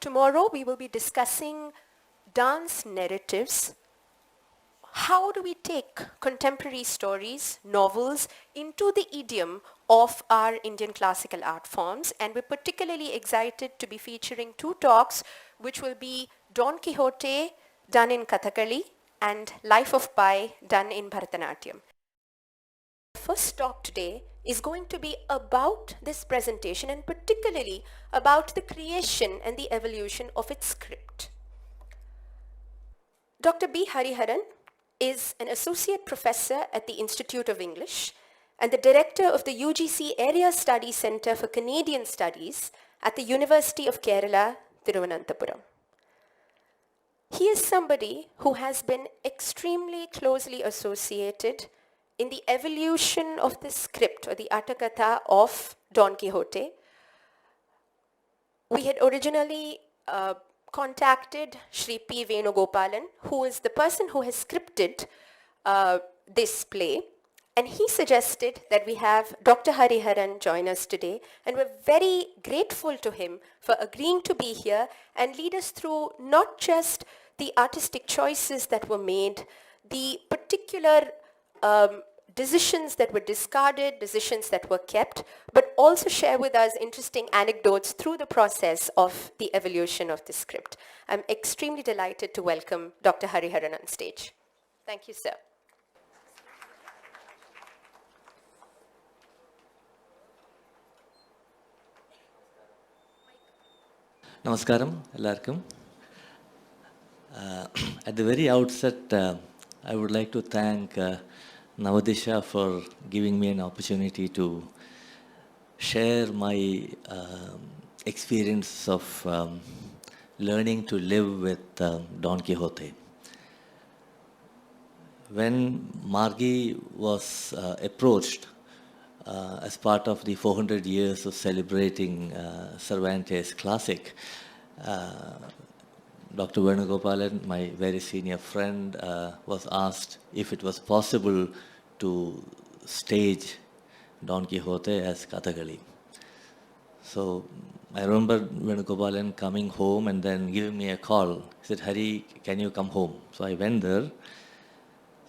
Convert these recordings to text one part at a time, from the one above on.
Tomorrow we will be discussing dance narratives. How do we take contemporary stories, novels, into the idiom of our Indian classical art forms? And we're particularly excited to be featuring two talks, which will be Don Quixote, done in Kathakali, and Life of Pi, done in Bharatanatyam. First talk today is going to be about this presentation and particularly about the creation and the evolution of its script. Dr. B. Hariharan is an associate professor at the Institute of English and the director of the UGC Area Study Center for Canadian Studies at the University of Kerala, Thiruvananthapuram. He is somebody who has been extremely closely associated in the evolution of the script or the Atakatha of Don Quixote. We had originally contacted Shri P. Venugopalan, who is the person who has scripted this play, and he suggested that we have Dr. Hariharan join us today, and we're very grateful to him for agreeing to be here and lead us through not just the artistic choices that were made, the particular decisions that were discarded, decisions that were kept, but also share with us interesting anecdotes through the process of the evolution of the script. I'm extremely delighted to welcome Dr. Hariharan on stage. Thank you, sir. Namaskaram, ellarkum. At the very outset, I would like to thank Navadisha for giving me an opportunity to share my experience of learning to live with Don Quixote. When Margi was approached as part of the 400 years of celebrating Cervantes classic, Dr. Venugopalan, my very senior friend, was asked if it was possible to stage Don Quixote as Kathakali. So I remember Venugopalan coming home and then giving me a call. He said, "Hari, can you come home?" So I went there.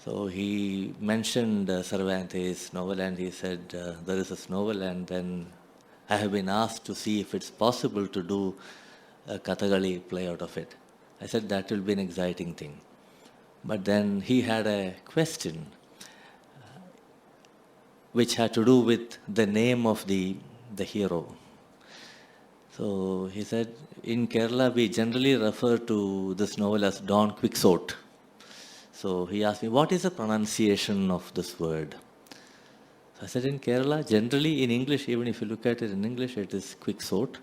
So he mentioned Cervantes' novel and he said, there is this novel, and then I have been asked to see if it's possible to do a Kathakali play out of it. I said that will be an exciting thing. But then he had a question which had to do with the name of the hero. So he said, in Kerala we generally refer to this novel as Don Quixote. So he asked me, what is the pronunciation of this word? So I said, in Kerala, generally in English, even if you look at it in English, it is Quixote.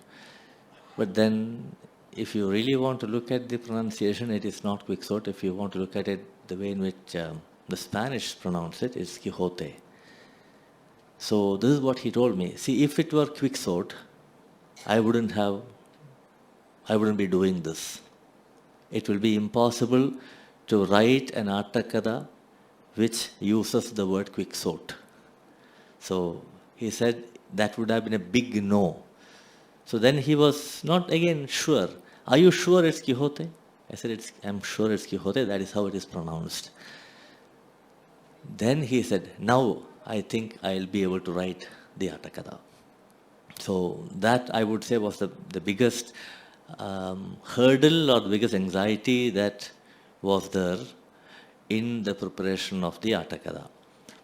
But then if you really want to look at the pronunciation, it is not Quixote. If you want to look at it the way in which the Spanish pronounce it, it's Quixote. So this is what he told me. See, if it were Quixote, I wouldn't be doing this. It will be impossible to write an Atakatha which uses the word Quixote. So he said that would have been a big no. So then he was not again sure. Are you sure it's Quixote? I said, I'm sure it's Quixote. That is how it is pronounced. Then he said, now I think I'll be able to write the Atakatha. So that I would say was the biggest hurdle or the biggest anxiety that was there in the preparation of the Atakatha.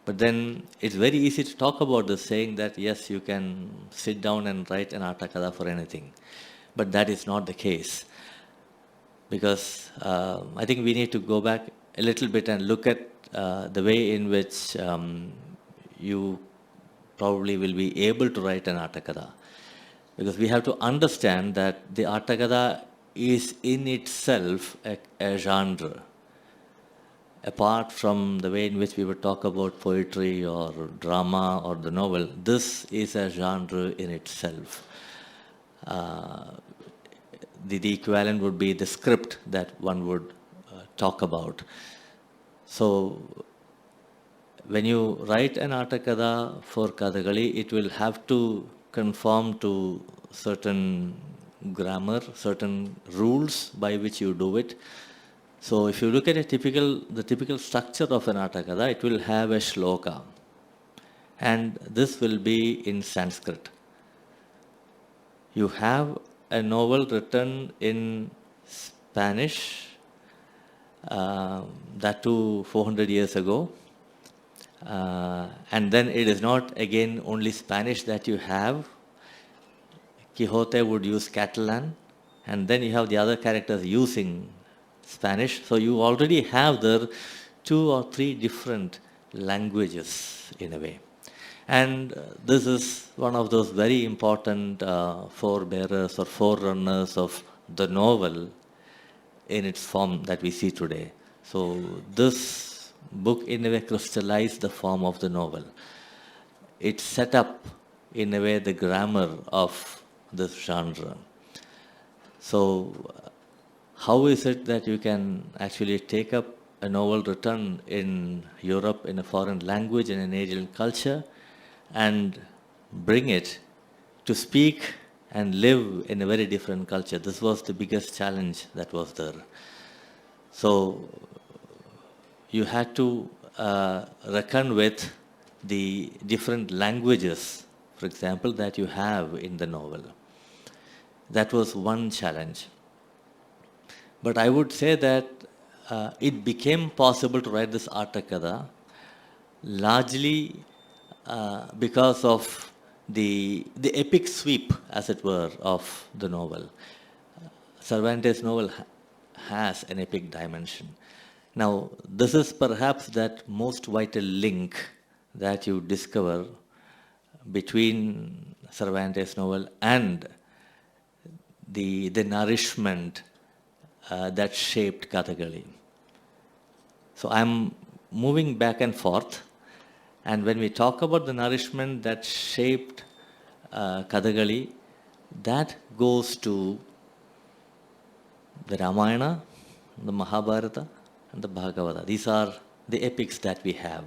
But then it's very easy to talk about this, saying that yes, you can sit down and write an Atakatha for anything. But that is not the case. Because I think we need to go back a little bit and look at the way in which you probably will be able to write an Atakatha. Because we have to understand that the Atakatha is in itself a genre. Apart from the way in which we would talk about poetry or drama or the novel, this is a genre in itself. The equivalent would be the script that one would talk about. So when you write an Atakatha for Kathakali, it will have to conform to certain grammar, certain rules by which you do it. So if you look at the typical structure of an Atakada, it will have a shloka. And this will be in Sanskrit. You have a novel written in Spanish, that too 400 years ago. And then it is not again only Spanish that you have. Quixote would use Catalan, and then you have the other characters using Spanish. So you already have there 2 or 3 different languages in a way. And this is one of those very important forebearers or forerunners of the novel in its form that we see today. So this book in a way crystallized the form of the novel. It set up in a way the grammar of this genre. So how is it that you can actually take up a novel written in Europe in a foreign language, in an alien culture, and bring it to speak and live in a very different culture? This was the biggest challenge that was there. So you had to reckon with the different languages, for example, that you have in the novel. That was one challenge. But I would say that it became possible to write this Atakada largely because of the epic sweep, as it were, of the novel. Cervantes' novel has an epic dimension. Now, this is perhaps that most vital link that you discover between Cervantes' novel and the nourishment that shaped Kathakali. So I'm moving back and forth, and when we talk about the nourishment that shaped Kathakali, that goes to the Ramayana, the Mahabharata, and the Bhagavata. These are the epics that we have.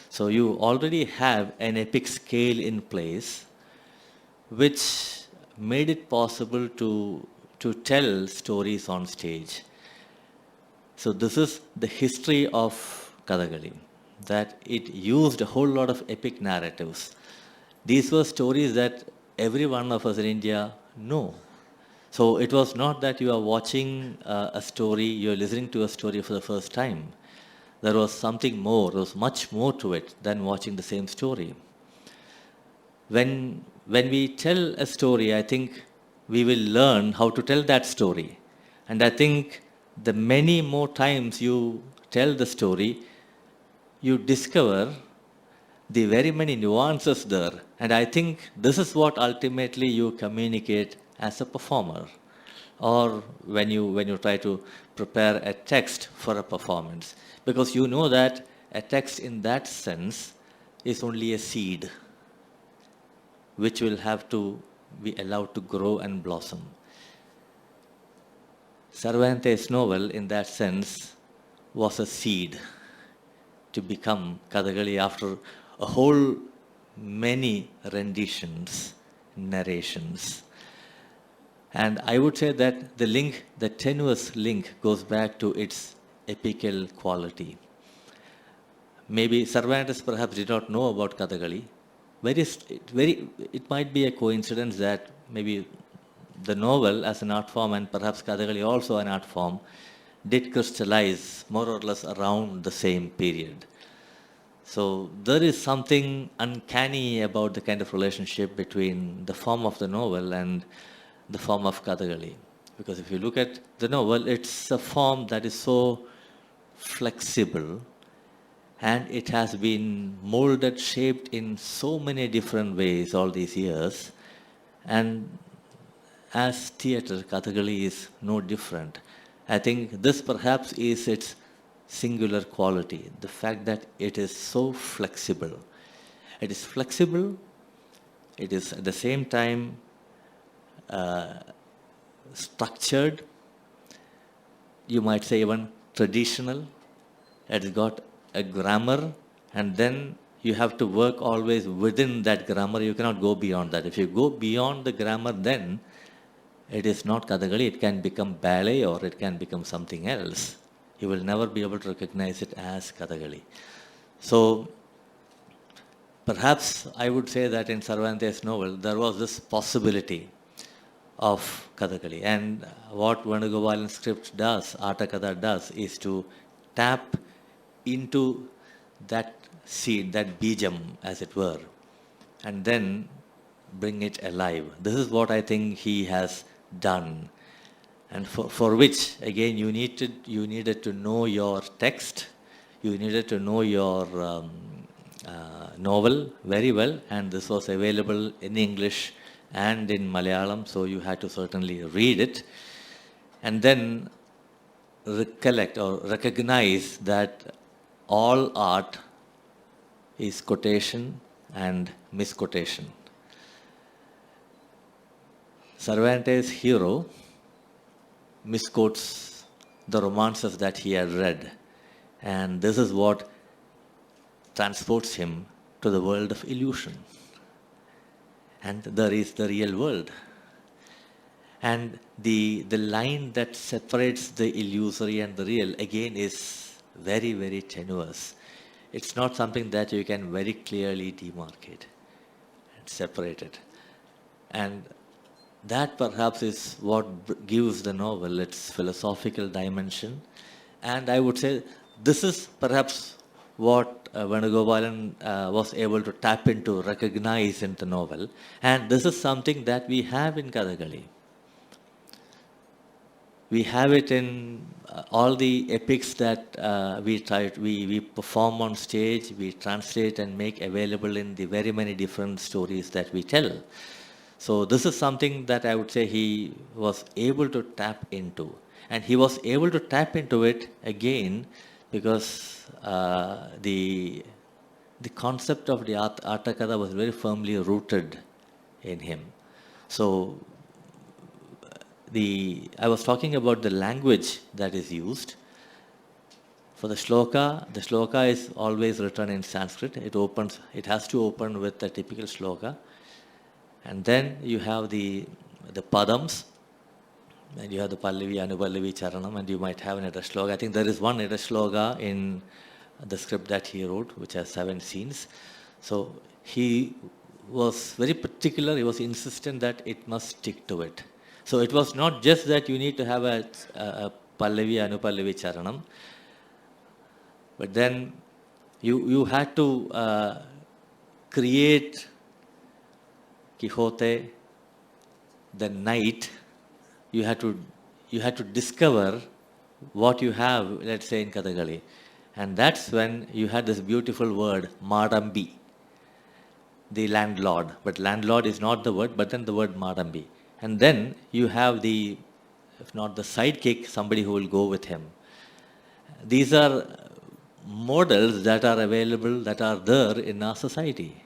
So you already have an epic scale in place which made it possible to tell stories on stage. So this is the history of Kathakali, that it used a whole lot of epic narratives. These were stories that every one of us in India know. So it was not that you are watching a story, you are listening to a story for the first time. There was something more, there was much more to it than watching the same story. When we tell a story, I think we will learn how to tell that story. And I think the many more times you tell the story, you discover the very many nuances there. And I think this is what ultimately you communicate as a performer, or when you try to prepare a text for a performance. Because you know that a text in that sense is only a seed which will have to be allowed to grow and blossom. Cervantes' novel, in that sense, was a seed to become Kathakali after a whole many renditions, narrations. And I would say that the link, the tenuous link, goes back to its epical quality. Maybe Cervantes perhaps did not know about Kathakali. It might be a coincidence that maybe the novel as an art form and perhaps Kathakali also an art form did crystallize more or less around the same period. So there is something uncanny about the kind of relationship between the form of the novel and the form of Kathakali. Because if you look at the novel, it's a form that is so flexible, and it has been molded, shaped in so many different ways all these years. And as theatre, Kathakali is no different. I think this perhaps is its singular quality, the fact that it is so flexible. It is flexible, it is at the same time structured, you might say even traditional. It's got a grammar, and then you have to work always within that grammar. You cannot go beyond that. If you go beyond the grammar, then it is not Kathakali, it can become ballet or it can become something else. You will never be able to recognize it as Kathakali. So perhaps I would say that in Cervantes' novel there was this possibility of Kathakali. And what Venugopalan's script does, Atakatha does, is to tap into that seed, that bijam, as it were, and then bring it alive. This is what I think he has done. And for which, again, you needed to know your text, you needed to know your novel very well, and this was available in English and in Malayalam, so you had to certainly read it, and then recollect or recognize that all art is quotation and misquotation. Cervantes' hero misquotes the romances that he had read, and this is what transports him to the world of illusion. And there is the real world. And the line that separates the illusory and the real, again, is very, very tenuous. It's not something that you can very clearly demarcate and separate it. And that perhaps is what gives the novel its philosophical dimension. And I would say this is perhaps what Venugopalan was able to tap into, recognize in the novel. And this is something that we have in Kathakali. We have it in all the epics that we perform on stage, we translate and make available in the very many different stories that we tell. So this is something that I would say he was able to tap into. And he was able to tap into it again because the concept of the Atakatha was very firmly rooted in him. So I was talking about the language that is used. For the shloka is always written in Sanskrit. It has to open with the typical shloka. And then you have the padams, and you have the Pallavi, Anupallavi, Charanam, and you might have an Shloka. I think there is one Shloka in the script that he wrote, which has 7 scenes. So he was very particular, he was insistent that it must stick to it. So it was not just that you need to have a Pallavi, Anupallavi, Charanam, but then you had to create Quixote, the knight. You had to discover what you have, let's say, in Kathakali. And that's when you had this beautiful word, Madambi, the landlord. But landlord is not the word, but then the word Madambi. And then you have if not the sidekick, somebody who will go with him. These are models that are available, that are there in our society.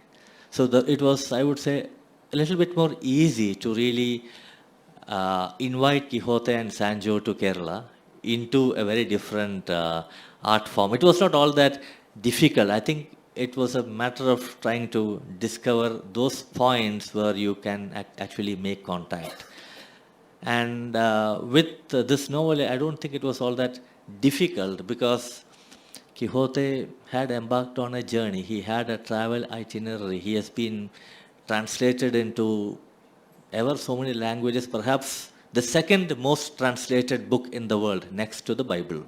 So it was, I would say, a little bit more easy to really invite Quixote and Sancho to Kerala into a very different art form. It was not all that difficult. I think it was a matter of trying to discover those points where you can actually make contact. And with this novel, I don't think it was all that difficult because Quixote had embarked on a journey. He had a travel itinerary. He has been translated into ever so many languages, perhaps the second most translated book in the world next to the Bible.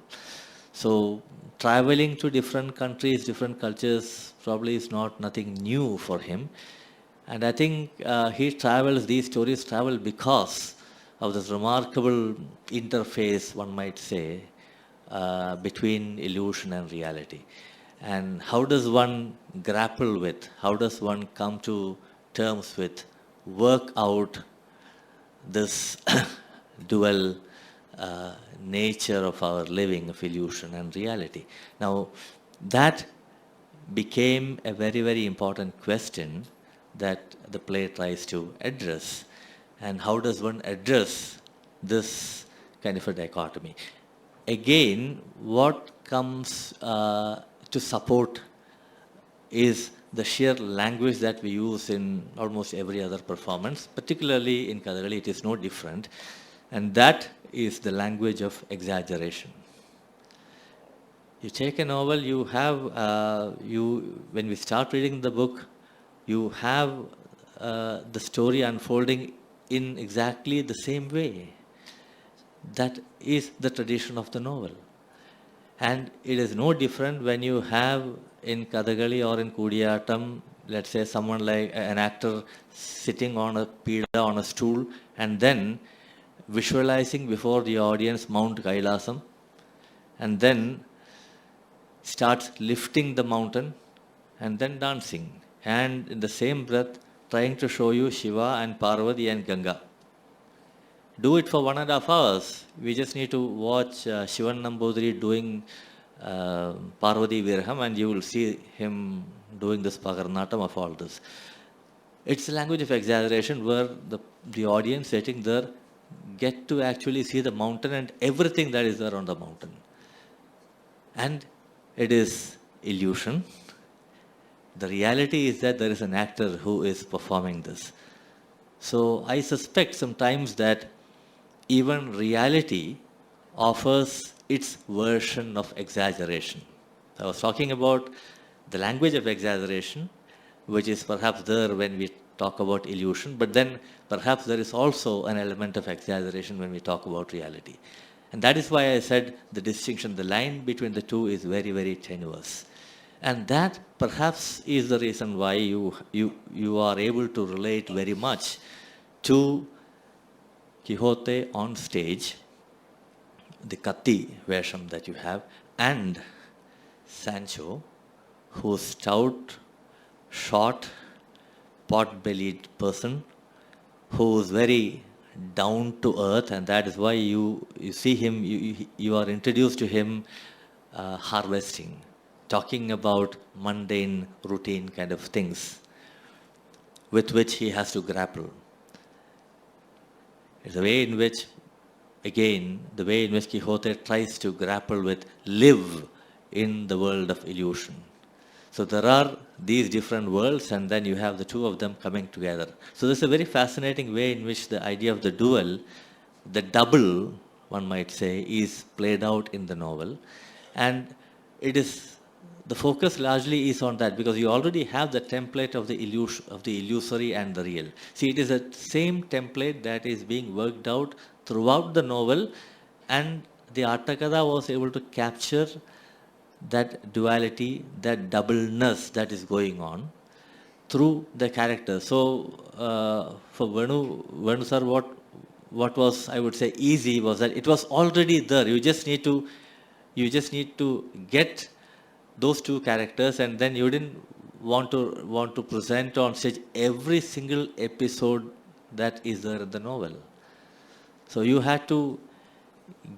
So traveling to different countries, different cultures probably is nothing new for him. And I think these stories travel because of this remarkable interface, one might say, between illusion and reality. And how does one grapple with, how does one come to terms with, work out this dual nature of our living, of illusion and reality. Now, that became a very, very important question that the play tries to address. And how does one address this kind of a dichotomy? Again, what comes to support is the sheer language that we use in almost every other performance, particularly in Kathakali, it is no different. And that is the language of exaggeration. You take a novel, you have, when we start reading the book, you have the story unfolding in exactly the same way. That is the tradition of the novel. And it is no different when you have in Kathakali or in Kudiyattam, let's say someone like an actor sitting on a pida, on a stool, and then visualizing before the audience Mount Kailasam, and then starts lifting the mountain and then dancing. And in the same breath, trying to show you Shiva and Parvati and Ganga. Do it for 1.5 hours. We just need to watch Shivan Nambudiri doing Parvati Virham, and you will see him doing this Pakarnatam of all this. It's a language of exaggeration where the audience sitting there get to actually see the mountain and everything that is there on the mountain. And it is illusion. The reality is that there is an actor who is performing this. So I suspect sometimes that even reality offers its version of exaggeration. I was talking about the language of exaggeration, which is perhaps there when we talk about illusion, but then perhaps there is also an element of exaggeration when we talk about reality. And that is why I said the distinction, the line between the two is very, very tenuous. And that perhaps is the reason why you are able to relate very much to Quixote on stage, the Katti Vesham that you have, and Sancho, who's stout, short, pot-bellied person, who's very down to earth, and that is why you see him, you are introduced to him harvesting, talking about mundane, routine kind of things with which he has to grapple. It's the way in which, again, the way in which Quixote tries to grapple with, live in the world of illusion. So there are these different worlds, and then you have the two of them coming together. So there's a very fascinating way in which the idea of the dual, the double, one might say, is played out in the novel. And it is, the focus largely is on that, because you already have the template of the illusory and the real. See, it is the same template that is being worked out throughout the novel, and the Attakatha was able to capture that duality, that doubleness that is going on through the character. So for Venu sir, what was, I would say, easy was that it was already there. You just need to get those two characters, and then you didn't want to present on stage every single episode that is there in the novel. So you had to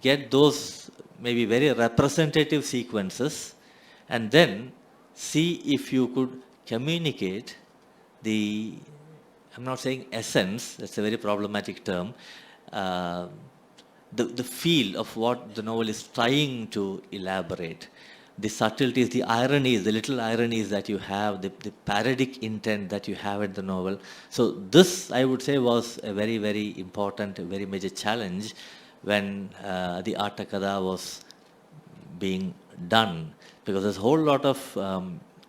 get those maybe very representative sequences, and then see if you could communicate the, I'm not saying essence, that's a very problematic term, the feel of what the novel is trying to elaborate. The subtleties, the ironies, the little ironies that you have, the parodic intent that you have in the novel. So this, I would say, was a very, very important, very major challenge when the Attakatha was being done, because there's a whole lot of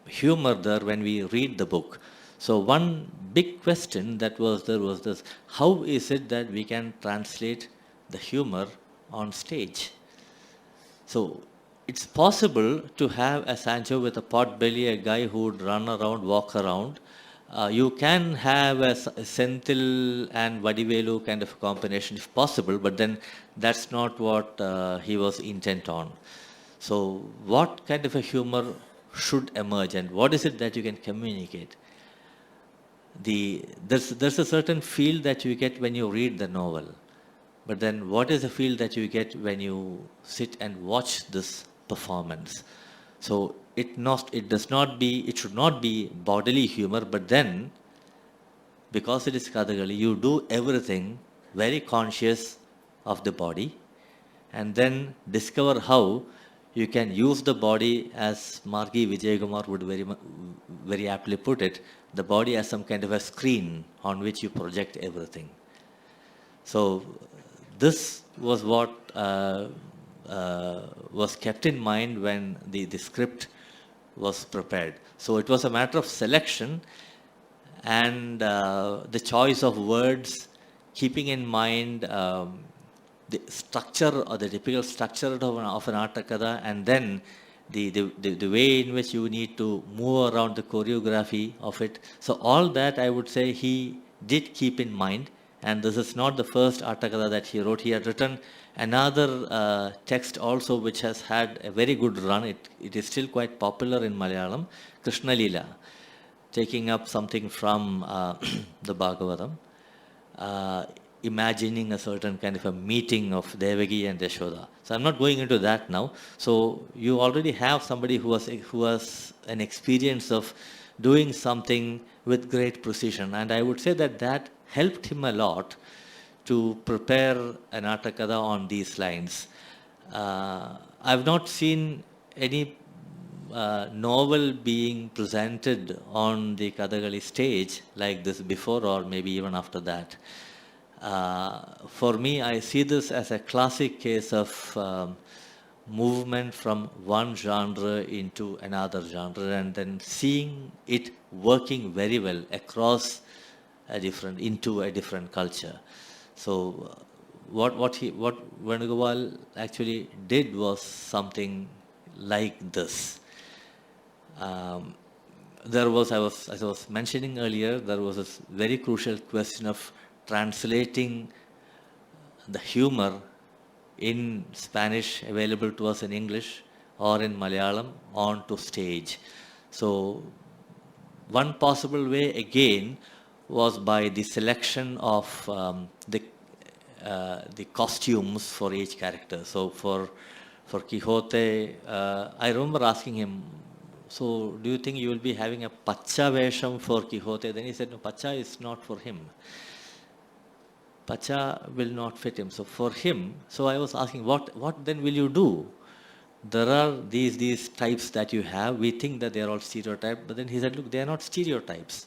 humor there when we read the book. So one big question that was there was this: how is it that we can translate the humor on stage? So it's possible to have a Sancho with a pot belly, a guy who would run around, walk around. You can have a Senthil and Vadivelu kind of combination if possible, but then that's not what he was intent on. So what kind of a humor should emerge, and what is it that you can communicate? There's a certain feel that you get when you read the novel, but then what is the feel that you get when you sit and watch this performance? So it should not be bodily humor, but then because it is Kathakali, you do everything very conscious of the body, and then discover how you can use the body, as Margi Vijaykumar would very aptly put it, the body as some kind of a screen on which you project everything. So this was what was kept in mind when the script was prepared. So it was a matter of selection and the choice of words, keeping in mind the structure or the typical structure of an Attakada, and then the way in which you need to move around the choreography of it. So all that I would say he did keep in mind, and this is not the first Attakada that he wrote. He had written another text also which has had a very good run. It is still quite popular in Malayalam, Krishna Leela, taking up something from the Bhagavatam. Imagining a certain kind of a meeting of Devaki and Yashoda. So I'm not going into that now. So you already have somebody who has an experience of doing something with great precision, and I would say that helped him a lot to prepare an Attakada on these lines. I've not seen any novel being presented on the Kathakali stage like this before, or maybe even after that. For me, I see this as a classic case of movement from one genre into another genre, and then seeing it working very well across into a different culture. So what Venugopal actually did was something like this. There was, as I was mentioning earlier, there was a very crucial question of translating the humor in Spanish available to us in English or in Malayalam onto stage. So one possible way again was by the selection of the costumes for each character. So for Quixote, I remember asking him, so do you think you will be having a Pacha Vesham for Quixote? Then he said, no, Pacha is not for him. Pacha will not fit him. So for him, so I was asking, what then will you do? There are these types that you have. We think that they are all stereotyped, but then he said, look, they are not stereotypes.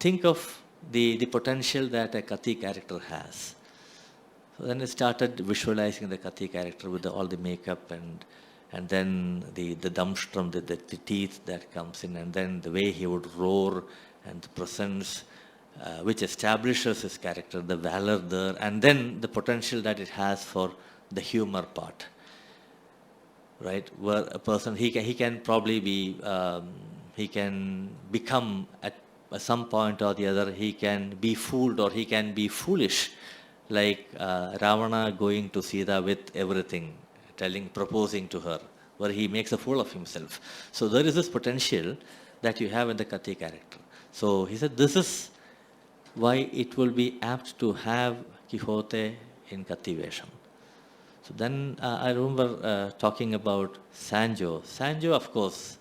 Think of the potential that a Kathi character has. So then I started visualizing the Kathi character with all the makeup and then the damstram, the teeth that comes in, and then the way he would roar and the presence, which establishes his character, the valor there, and then the potential that it has for the humor part, right? Where a person, he can probably be, he can become at some point or the other, he can be fooled or he can be foolish, like Ravana going to Sita with everything, proposing to her, where he makes a fool of himself. So there is this potential that you have in the Kathi character. So he said, this is why it will be apt to have Quixote in Kathi Vesham. So then I remember talking about Sancho. Sancho, of course,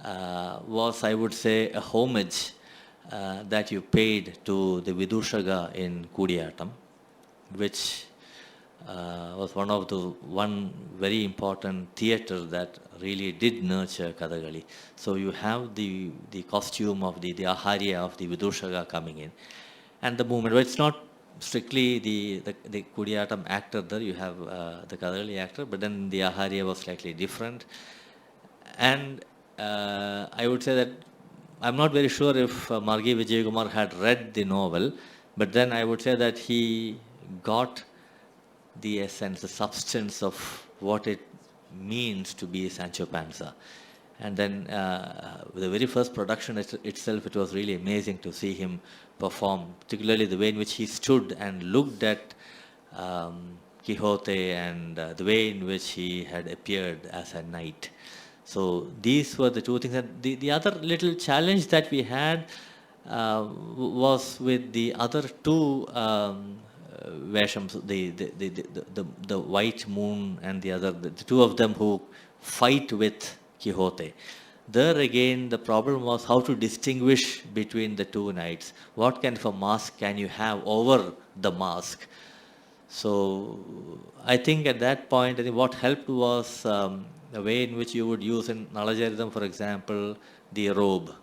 was, I would say, a homage that you paid to the Vidushaga in Kudiyatam, which was one very important theatre that really did nurture Kathakali. So you have the costume of the Aharya of the Vidushaga coming in, and the movement. But it's not strictly the Kudiyatam actor there. You have the Kathakali actor, but then the Aharya was slightly different. And I would say that I'm not very sure if Margi Vijaykumar had read the novel, but then I would say that he got the essence, the substance of what it means to be Sancho Panza. And then the very first production itself, it was really amazing to see him perform, particularly the way in which he stood and looked at Quixote and the way in which he had appeared as a knight. So these were the two things. And the other little challenge that we had was with the other two Veshams, the White Moon and the two of them who fight with Quixote. There again, the problem was how to distinguish between the two knights. What kind of a mask can you have over the mask? So I think at that point, I think what helped was the way in which you would use in Nalajaridam, for example, the robe.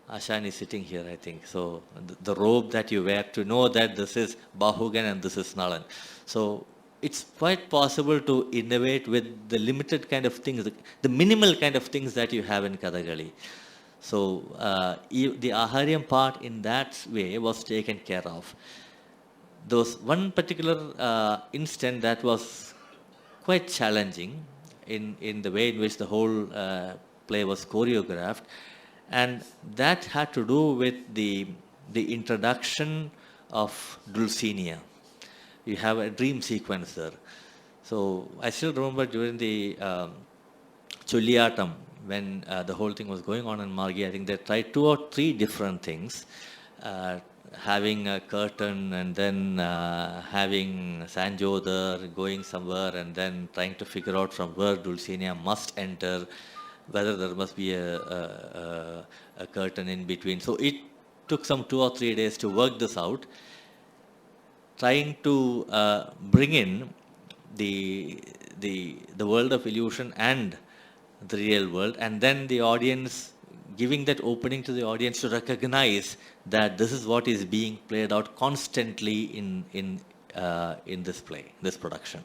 Ashan is sitting here, I think. So the robe that you wear to know that this is Bahugan and this is Nalan. So it's quite possible to innovate with the limited kind of things, the minimal kind of things that you have in Kathakali. So the Aharyam part in that way was taken care of. There was one particular instant that was quite challenging in the way in which the whole play was choreographed, and that had to do with the introduction of Dulcinea. You have a dream sequence there. So I still remember during the Chulliyatam, when the whole thing was going on in Margi, I think they tried 2 or 3 different things. Having a curtain and then having Sanjo there, going somewhere and then trying to figure out from where Dulcinea must enter, whether there must be a curtain in between. So it took some 2 or 3 days to work this out, trying to bring in the world of illusion and the real world, and then the audience, giving that opening to the audience to recognize that this is what is being played out constantly in this play, this production.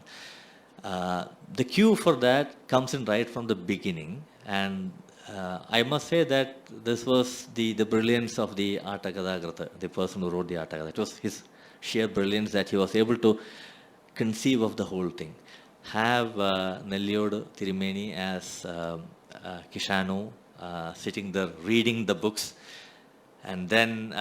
The cue for that comes in right from the beginning, and I must say that this was the brilliance of the Atakadagrata, the person who wrote the Atakada. It was his sheer brilliance that he was able to conceive of the whole thing. Have Nelliodu Tirumeni as Kishano, sitting there reading the books, and then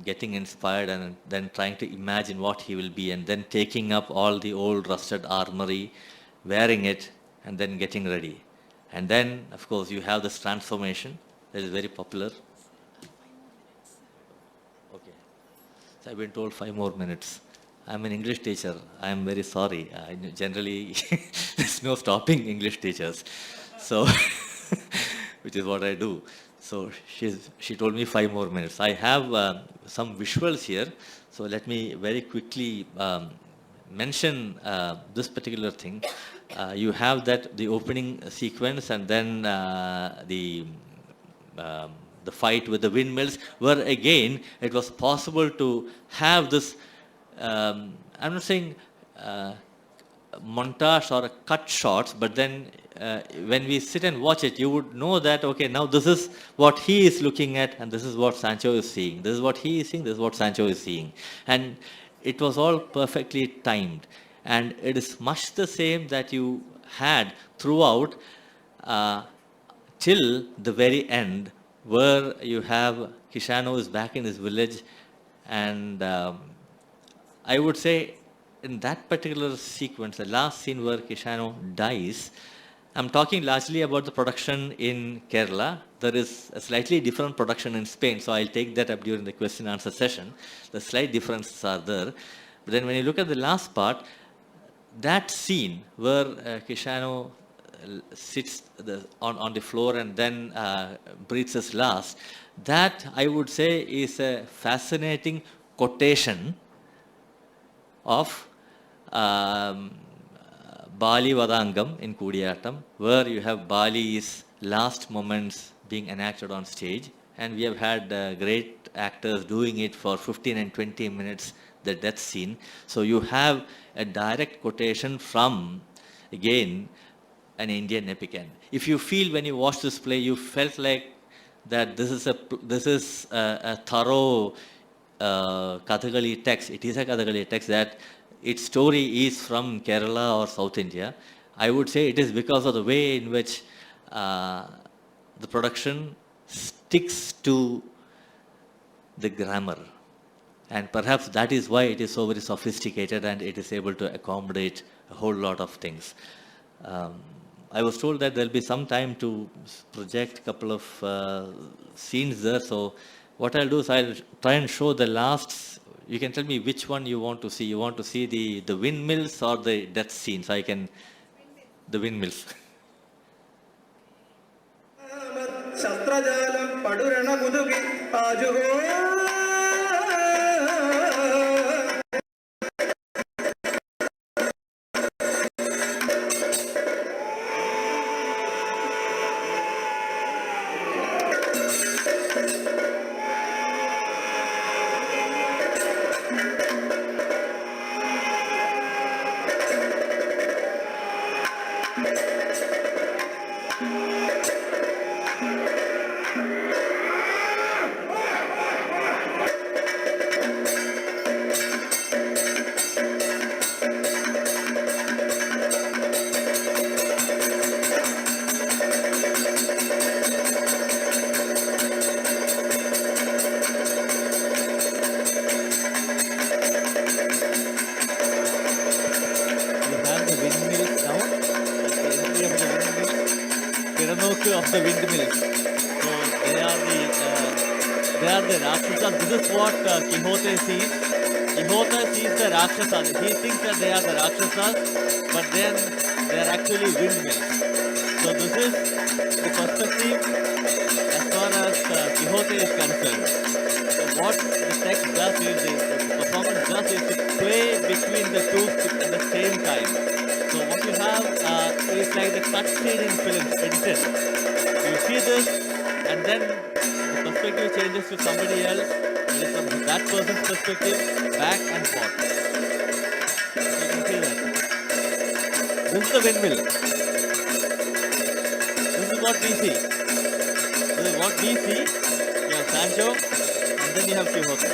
getting inspired and then trying to imagine what he will be, and then taking up all the old rusted armory, wearing it, and then getting ready. And then, of course, you have this transformation that is very popular. Okay. So I've been told 5 more minutes. I'm an English teacher. I'm very sorry. Generally, there's no stopping English teachers. So, which is what I do. So she told me 5 more minutes. I have some visuals here. So let me very quickly mention this particular thing. You have the opening sequence, and then the fight with the windmills, where again it was possible to have this. I'm not saying montage or cut shots, but then when we sit and watch it, you would know that, okay, now this is what he is looking at, and this is what Sancho is seeing. This is what he is seeing, this is what Sancho is seeing. And it was all perfectly timed. And it is much the same that you had throughout till the very end, where you have Kishano is back in his village, and I would say in that particular sequence, the last scene where Kishano dies, I'm talking largely about the production in Kerala. There is a slightly different production in Spain, so I'll take that up during the question and answer session. The slight differences are there. But then when you look at the last part, that scene where Kishano sits on the floor and then breathes his last, that I would say is a fascinating quotation of Bali Vadangam in Kudiyatam, where you have Bali's last moments being enacted on stage, and we have had great actors doing it for 15 and 20 minutes, the death scene. So you have a direct quotation from, again, an Indian epic. And if you feel when you watch this play, you felt like that this is a thorough Kathakali text. It is a Kathakali text, that its story is from Kerala or South India. I would say it is because of the way in which the production sticks to the grammar. And perhaps that is why it is so very sophisticated, and it is able to accommodate a whole lot of things. I was told that there will be some time to project a couple of scenes there. So what I'll do is I'll try and show the last. You can tell me which one you want to see. You want to see the windmills or the death scenes? I can, the windmills. have the windmills now. That's the entry of the windmills. Kiranoku of the windmills. So they are the Rakshasas. This is what Quixote sees. Quixote sees the Rakshasas. He thinks that they are the Rakshasas, but then they are actually windmills. So this is the perspective as far as Quixote is concerned. So what the text does is, the performance does is to play between the two at the same time. So what you have is like the cut scene in films, edited. You see this, and then the perspective changes to somebody else. It is from that person's perspective, back and forth. So you can see that. This is the windmill. This is what we see. This is what we see. You have Sancho, and then you have Quixote.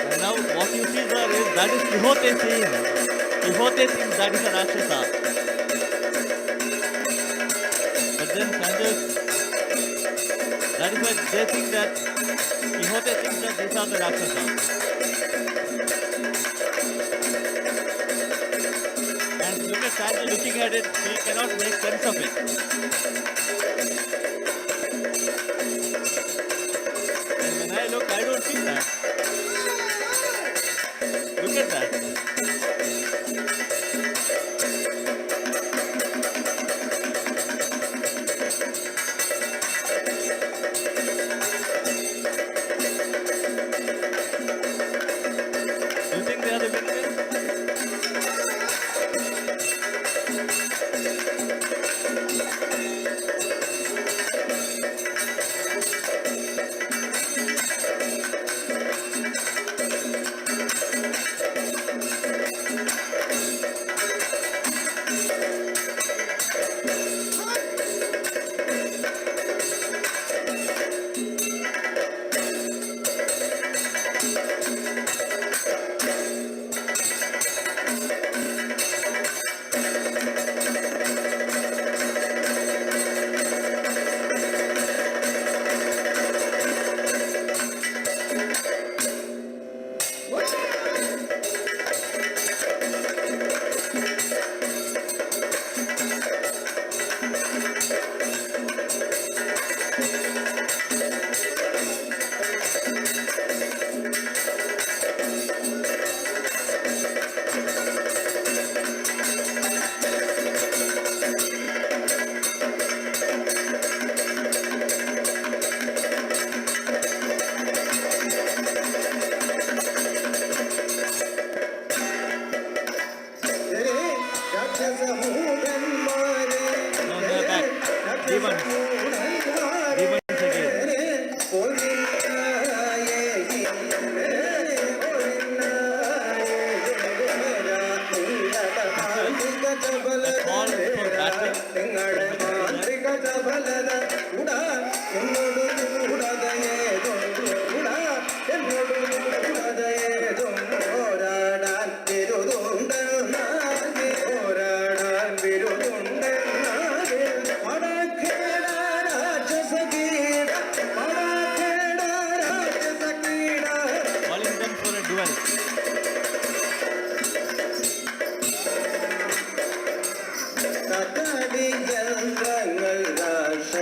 And now what you see there is, that is Quixote seeing. Quixote thinks that is a Rakshasa. But then Sancho, that is why they think that Quixote thinks that these are the Rakshasas. And look at Sancho looking at it, he cannot make sense of it. And when I look, I don't see that. Look at that. You think they are the windmills? No, they are back. Demons. Demons again. The call for battle. Calling them for a duel. Tata di jangal rasha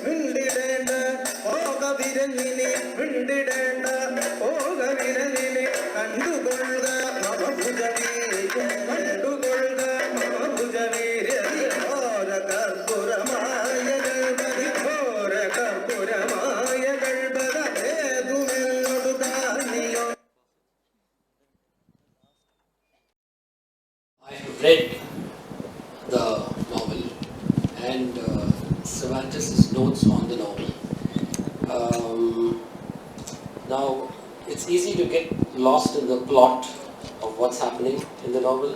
വിണ്ടിടേണ്ട പോകവിരലിനെ വിണ്ടിടേണ്ട പോകവിരലിനെ കണ്ടുകൊള്ളുക മമഭുജവീര്യം കണ്ടുകൊള്ളുക മമഭുജവീര്യതി ഘോര കർപ്പുരമായ ഗൾപതി ഘോര കർപ്പുരമായ ഗൾപത ഏതുമെന്നൊടു കാണിയോ. I have read the novel and Cervantes' notes on the novel. Now, it's easy to get lost in the plot of what's happening in the novel,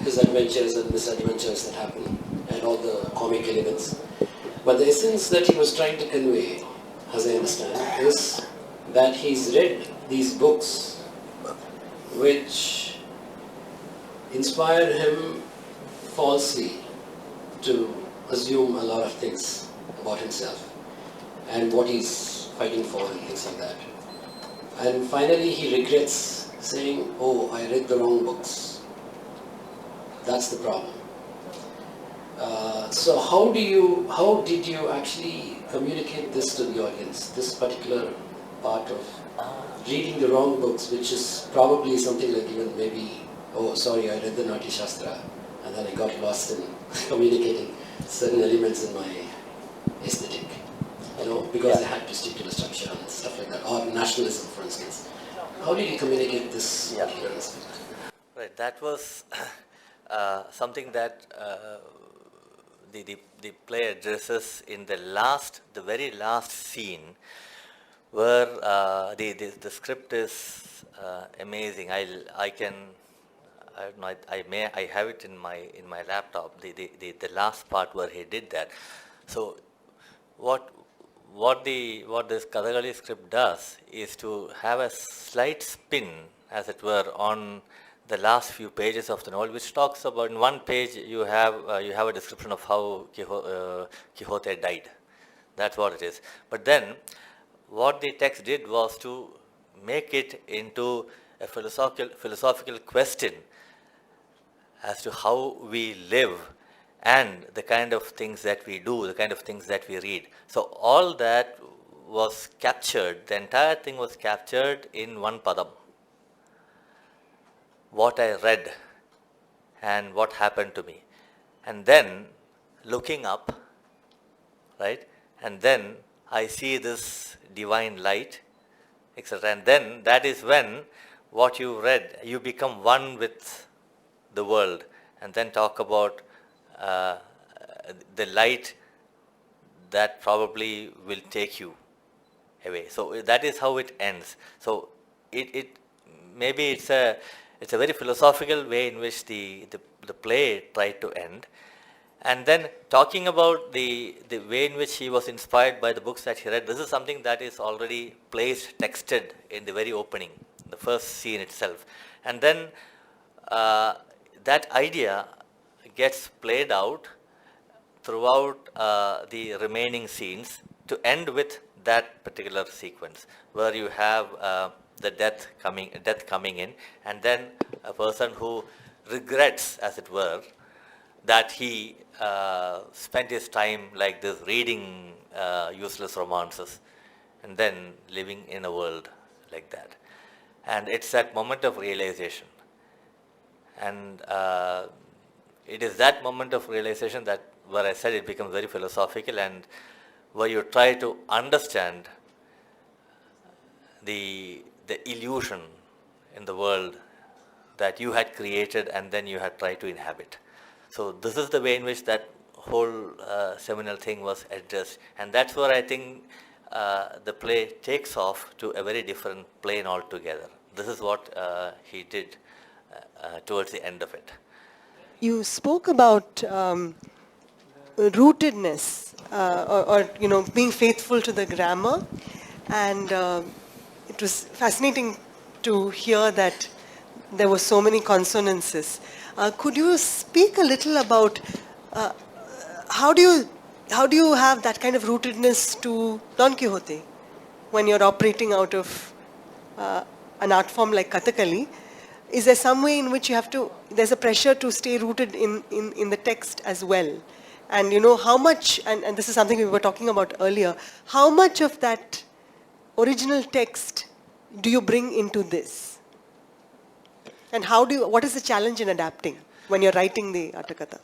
his adventures and misadventures that happen, and all the comic elements. But the essence that he was trying to convey, as I understand, is that he's read these books which inspired him falsely to assume a lot of things about himself and what he's fighting for and things like that. And finally he regrets saying, oh, I read the wrong books. That's the problem. So how did you actually communicate this to the audience, this particular part of reading the wrong books, which is probably something like even maybe, oh sorry, I read the Natya Shastra and then I got lost in communicating certain elements in my aesthetic, because I had to stick to the structure and stuff like that, or nationalism for instance. How did you communicate this particular aspect? Right, that was something that the play addresses in the very last scene, where the script is amazing. I have it in my laptop. The last part where he did that. So what this Kathakali script does is to have a slight spin, as it were, on the last few pages of the novel, which talks about, in one page you have a description of how Quixote died. That's what it is. But then what the text did was to make it into a philosophical question as to how we live and the kind of things that we do, the kind of things that we read. So all that was captured, the entire thing was captured in one padam. What I read and what happened to me. And then looking up, right, and then I see this divine light, etc. And then that is when what you read, you become one with the world, and then talk about the light that probably will take you away. So that is how it ends. So it maybe it's a very philosophical way in which the play tried to end. And then talking about the way in which he was inspired by the books that he read, this is something that is already placed, texted in the very opening, the first scene itself. And then that idea gets played out throughout the remaining scenes to end with that particular sequence, where you have the death coming in, and then a person who regrets, as it were, that he spent his time like this reading useless romances and then living in a world like that. And it's that moment of realization. And it is that moment of realization that, where I said it becomes very philosophical, and where you try to understand the illusion in the world that you had created and then you had tried to inhabit. So this is the way in which that whole seminal thing was addressed, and that's where I think the play takes off to a very different plane altogether. this is what he did towards the end of it. You spoke about rootedness or being faithful to the grammar, and it was fascinating to hear that there were so many consonances. Could you speak a little about how do you have that kind of rootedness to Don Quixote when you're operating out of an art form like Kathakali? Is there some way in which there's a pressure to stay rooted in the text as well? And how much, and this is something we were talking about earlier, how much of that original text do you bring into this? And what is the challenge in adapting when you're writing the Attakatha?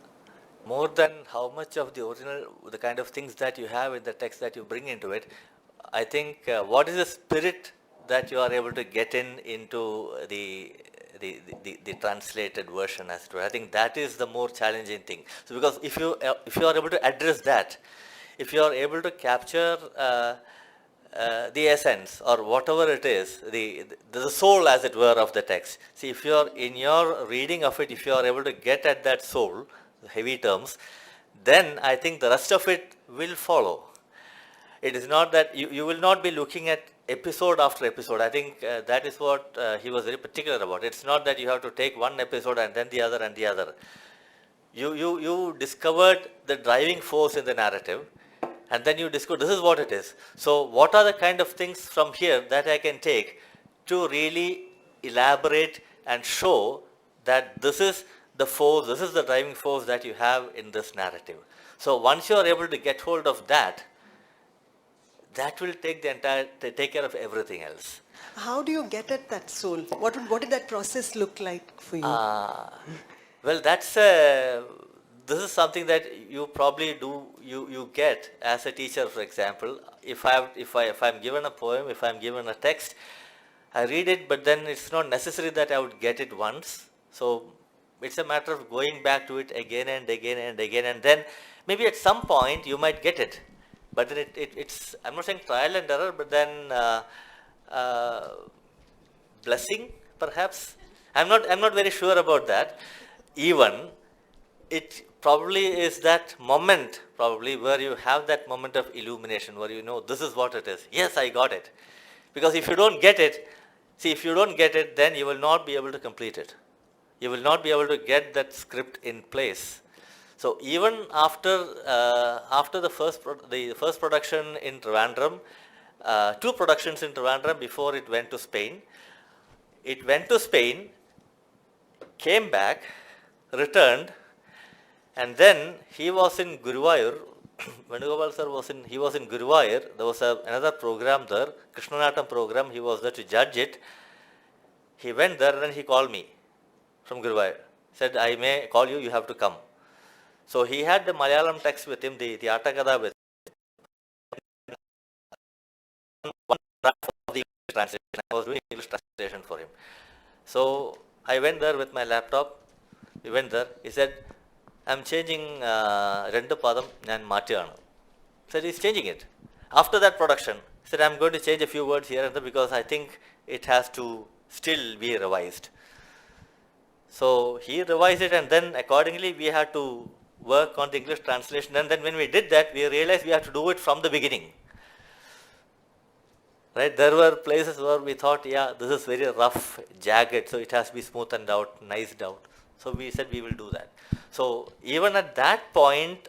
More than how much of the original, the kind of things that you have in the text that you bring into it, I think what is the spirit that you are able to get into the translated version as to, I think that is the more challenging thing. So because if you are able to address that, if you are able to capture the essence or whatever it is, the soul as it were of the text. See, if you are in your reading of it, if you are able to get at that soul, the heavy terms, then I think the rest of it will follow. It is not that you will not be looking at episode after episode. I think that is what he was very particular about. It's not that you have to take one episode and then the other and the other. You discovered the driving force in the narrative, and then you discover this is what it is. So what are the kind of things from here that I can take to really elaborate and show that this is the force, this is the driving force that you have in this narrative. So once you are able to get hold of that, that will take care of everything else. How do you get at that soul? What did that process look like for you? Well, this is something that you probably do, you get as a teacher, for example. If I'm given a poem, if I'm given a text, I read it, but then it's not necessary that I would get it once. So it's a matter of going back to it again and again and again, and then maybe at some point you might get it. But then it's, I'm not saying trial and error, but then blessing, perhaps. I'm not very sure about that. Even it probably is that moment, probably, where you have that moment of illumination, where you know this is what it is. Yes, I got it. Because if you don't get it, then you will not be able to complete it. You will not be able to get that script in place. So even after the first production in Trivandrum, 2 productions in Trivandrum before it went to Spain. It went to Spain, came back, returned, and then he was in Guruvayur. Venugopal sir was in Guruvayur. There was another program there, Krishnanatam program. He was there to judge it. He went there and then he called me from Guruvayur. Said, I may call you, you have to come. So he had the Malayalam text with him, the Attakatha with one draft of the English translation. I was doing English translation for him. So I went there with my laptop. We went there. He said, I'm changing Rendu Padam and Matiyana. Said he's changing it. After that production, he said, I'm going to change a few words here and there because I think it has to still be revised. So he revised it, and then accordingly we had to work on the English translation, and then when we did that, we realized we had to do it from the beginning. Right? There were places where we thought, yeah, this is very rough, jagged, so it has to be smoothened out, niced out. So we said we will do that. So even at that point,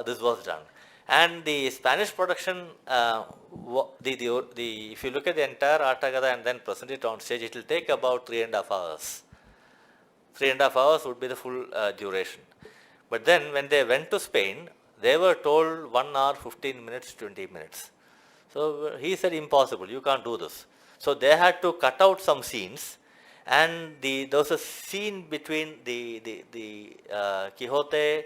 this was done. And the Spanish production, if you look at the entire Attakatha and then present it on stage, it will take about 3.5 hours. 3.5 hours would be the full duration. But then when they went to Spain, they were told 1 hour, 15 minutes, 20 minutes. So he said, impossible, you can't do this. So they had to cut out some scenes, and there was a scene between the Quixote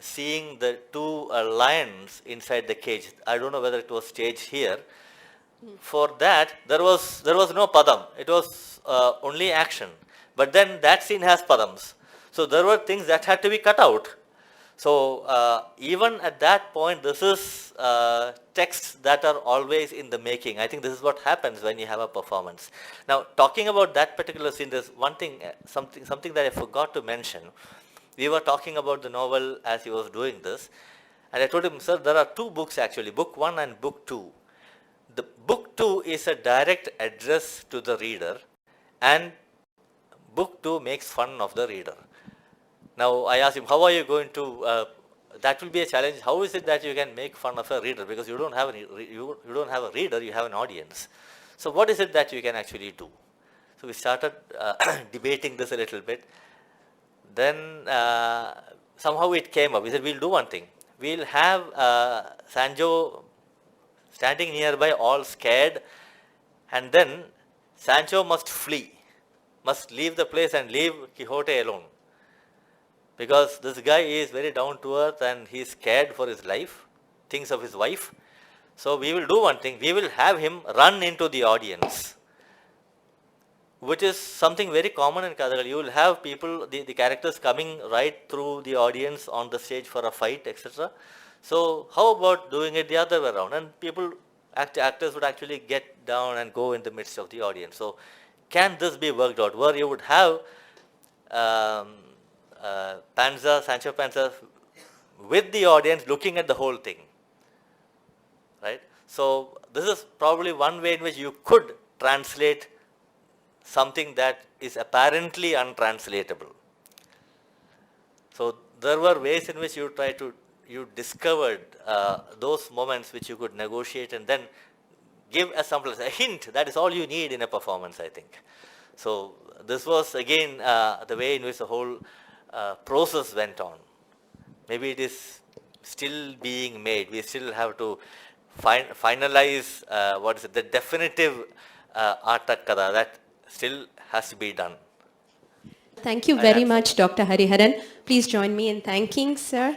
seeing the 2 lions inside the cage. I don't know whether it was staged here. For that, there was no padam. It was only action. But then that scene has padams. So there were things that had to be cut out. So even at that point, this is texts that are always in the making. I think this is what happens when you have a performance. Now, talking about that particular scene, there's one thing, something that I forgot to mention. We were talking about the novel as he was doing this, and I told him, sir, there are two books actually, book 1 and book 2. The book 2 is a direct address to the reader, and book 2 makes fun of the reader. Now I asked him, how are you going to, that will be a challenge, how is it that you can make fun of a reader, because you don't have you don't have a reader, you have an audience. So what is it that you can actually do? So we started debating this a little bit. Then somehow it came up. We said, we'll do one thing. We'll have Sancho standing nearby all scared, and then Sancho must flee, must leave the place and leave Quixote alone. Because this guy is very down to earth and he is scared for his life, thinks of his wife. So we will do one thing, we will have him run into the audience, which is something very common in Kathakali. You will have people, the characters coming right through the audience on the stage for a fight, etc. So how about doing it the other way around? And people, actors would actually get down and go in the midst of the audience. So can this be worked out, where you would have Sancho Panza with the audience looking at the whole thing, right? So this is probably one way in which you could translate something that is apparently untranslatable. So there were ways in which you discovered those moments which you could negotiate and then give a sample, a hint. That is all you need in a performance, I think. So this was again the way in which the whole process went on. Maybe it is still being made. We still have to finalize the definitive Aatta Kada. That still has to be done. Thank you very much, Dr. Hariharan. Please join me in thanking, sir.